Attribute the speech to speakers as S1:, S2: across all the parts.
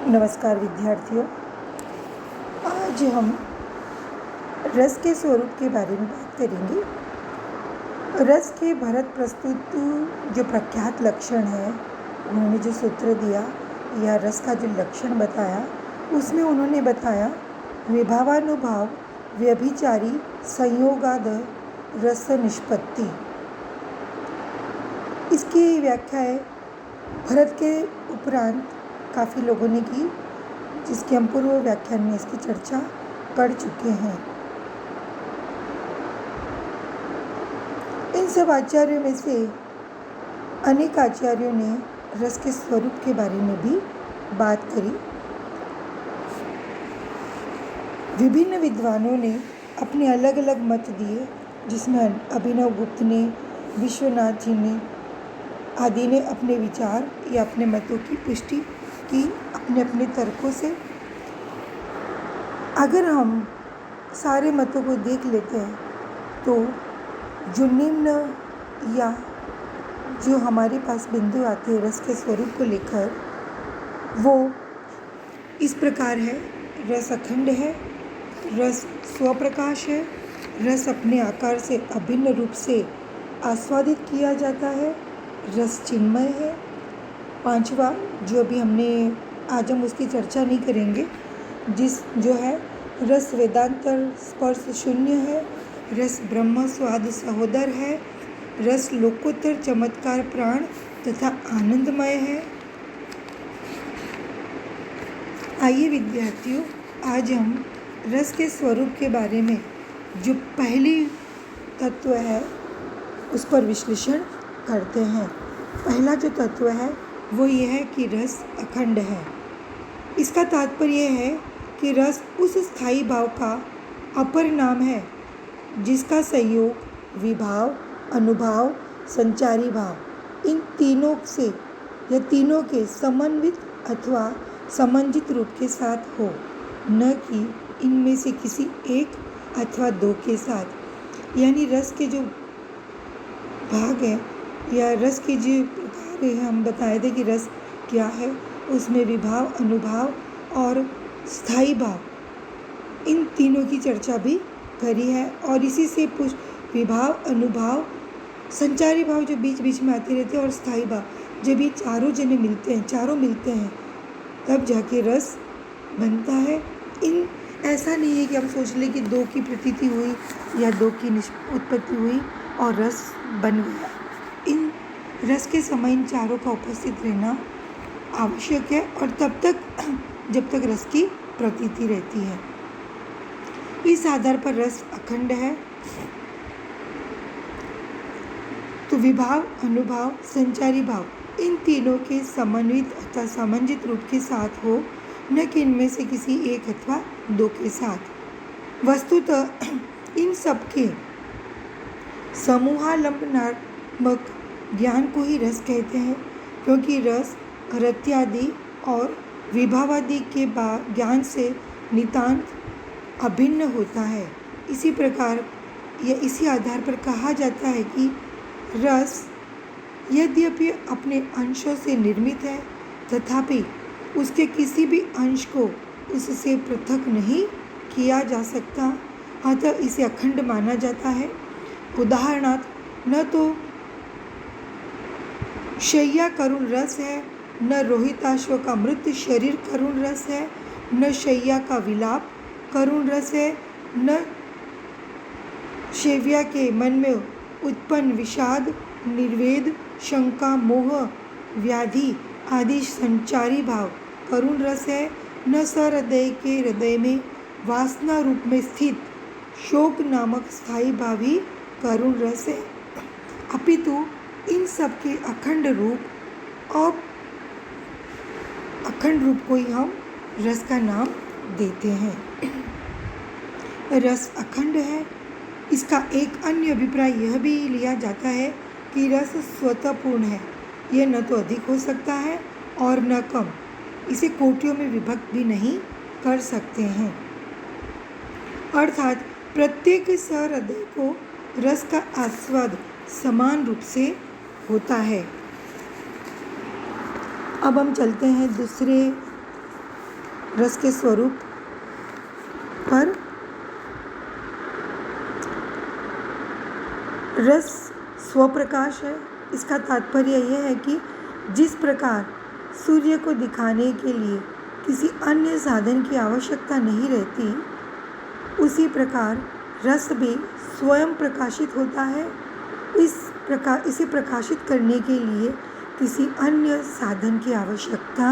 S1: नमस्कार विद्यार्थियों। आज हम रस के स्वरूप के बारे में बात करेंगे। रस के भरत प्रस्तुत जो प्रख्यात लक्षण है, उन्होंने जो सूत्र दिया या रस का जो लक्षण बताया, उसमें उन्होंने बताया विभावानुभाव व्यभिचारी संयोगाद रस निष्पत्ति। इसकी व्याख्या है भरत के उपरांत काफ़ी लोगों ने की, जिसके हम पूर्व व्याख्यान में इसकी चर्चा कर चुके हैं। इन सब आचार्यों में से अनेक आचार्यों ने रस के स्वरूप के बारे में भी बात करी। विभिन्न विद्वानों ने अपने अलग अलग मत दिए, जिसमें अभिनव गुप्त ने, विश्वनाथ जी ने आदि ने अपने विचार या अपने मतों की पुष्टि की अपने अपने तर्कों से। अगर हम सारे मतों को देख लेते हैं तो जो निम्न या जो हमारे पास बिंदु आते हैं रस के स्वरूप को लेकर, वो इस प्रकार है। रस अखंड है, रस स्वप्रकाश है, रस अपने आकार से अभिन्न रूप से आस्वादित किया जाता है, रस चिन्मय है। पांचवा जो अभी आज हम उसकी चर्चा नहीं करेंगे, जो है रस वेदांतर स्पर्श शून्य है, रस ब्रह्म स्वाद सहोदर है, रस लोकोत्तर चमत्कार प्राण तथा आनंदमय है। आइए विद्यार्थियों, आज हम रस के स्वरूप के बारे में जो पहली तत्व है उस पर विश्लेषण करते हैं। पहला जो तत्व है वो ये है कि रस अखंड है। इसका तात्पर्य है कि रस उस स्थायी भाव का अपर नाम है जिसका संयोग विभाव, अनुभाव, संचारी भाव, इन तीनों से या तीनों के समन्वित अथवा समंजित रूप के साथ हो, न कि इनमें से किसी एक अथवा दो के साथ। यानी रस के जो भाग है या रस के जो प्रकार है, हम बताए थे कि रस क्या है, उसमें विभाव, अनुभाव और स्थायी भाव, इन तीनों की चर्चा भी करी है। और इसी से विभाव, अनुभाव, संचारी भाव जो बीच बीच में आते रहते हैं और स्थायी भाव, जब ये चारों मिलते हैं तब जाके रस बनता है। ऐसा नहीं है कि हम सोच लें कि दो की प्रतीति हुई या दो की उत्पत्ति हुई और रस बन गया। इन रस के समय इन चारों का उपस्थित रहना आवश्यक है, और तब तक जब तक रस की प्रतीति रहती है। इस आधार पर रस अखंड है। तो विभाव, अनुभाव, संचारी भाव, इन तीनों के समन्वित अथवा समंजित रूप के साथ हो, न कि इनमें से किसी एक अथवा दो के साथ। वस्तुतः इन सबके समूहालंबनात्मक ज्ञान को ही रस कहते हैं, क्योंकि रस रत्यादि और विभावादि के ज्ञान से नितांत अभिन्न होता है। इसी प्रकार या इसी आधार पर कहा जाता है कि रस यद्यपि अपने अंशों से निर्मित है, तथापि उसके किसी भी अंश को उससे पृथक नहीं किया जा सकता, अतः इसे अखंड माना जाता है। उदाहरणार्थ, न तो शैया करुण रस है, न रोहिताश्व का मृत शरीर करुण रस है, न शैया का विलाप करुण रस है, न शैव्या के मन में उत्पन्न विषाद, निर्वेद, शंका, मोह, व्याधि आदि संचारी भाव करुण रस है, न सहृदय के हृदय में वासना रूप में स्थित शोक नामक स्थायी भाव ही करुण रस है। अपितु इन सब के अखंड रूप को ही हम रस का नाम देते हैं। रस अखंड है। इसका एक अन्य अभिप्राय यह भी लिया जाता है कि रस स्वतः पूर्ण है। यह न तो अधिक हो सकता है और न कम। इसे कोटियों में विभक्त भी नहीं कर सकते हैं। अर्थात प्रत्येक सहृदय को रस का आस्वाद समान रूप से होता है। अब हम चलते हैं दूसरे रस के स्वरूप पर रस स्वप्रकाश है। इसका तात्पर्य यह है कि जिस प्रकार सूर्य को दिखाने के लिए किसी अन्य साधन की आवश्यकता नहीं रहती, उसी प्रकार रस भी स्वयं प्रकाशित होता है। इसे प्रकाशित करने के लिए किसी अन्य साधन की आवश्यकता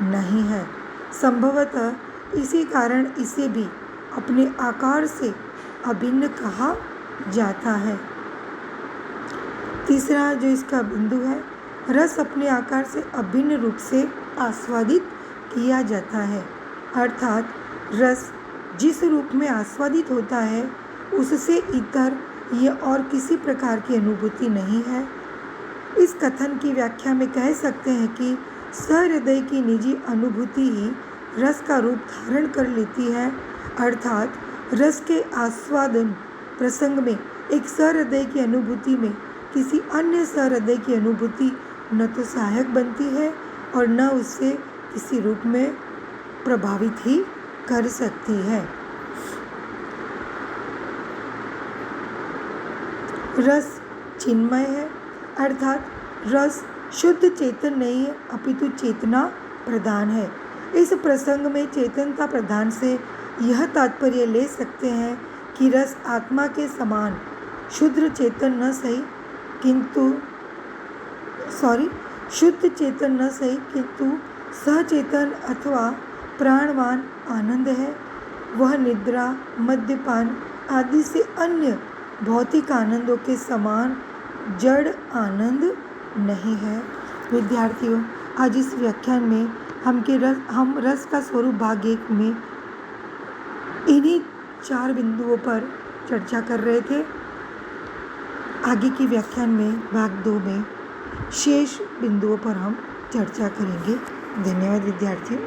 S1: नहीं है। संभवतः इसी कारण इसे भी अपने आकार से अभिन्न कहा जाता है। तीसरा जो इसका बिंदु है, रस अपने आकार से अभिन्न रूप से आस्वादित किया जाता है, अर्थात रस जिस रूप में आस्वादित होता है उससे इतर यह और किसी प्रकार की अनुभूति नहीं है। इस कथन की व्याख्या में कह सकते हैं कि सहृदय की निजी अनुभूति ही रस का रूप धारण कर लेती है, अर्थात रस के आस्वादन प्रसंग में एक सहृदय की अनुभूति में किसी अन्य सहृदय की अनुभूति न तो सहायक बनती है और न उससे किसी रूप में प्रभावित ही कर सकती है। रस चिन्मय है, अर्थात रस शुद्ध चेतन नहीं है अपितु चेतना प्रधान है। इस प्रसंग में चेतनता प्रधान से यह तात्पर्य ले सकते हैं कि रस आत्मा के समान शुद्ध चेतन न सही किंतु सचेतन अथवा प्राणवान आनंद है। वह निद्रा, मद्यपान आदि से अन्य भौतिक आनंदों के समान जड़ आनंद नहीं है। विद्यार्थियों, आज इस व्याख्यान में हम रस का स्वरूप भाग 1 में इन्हीं 4 बिंदुओं पर चर्चा कर रहे थे। आगे की व्याख्यान में भाग 2 में शेष बिंदुओं पर हम चर्चा करेंगे। धन्यवाद विद्यार्थियों।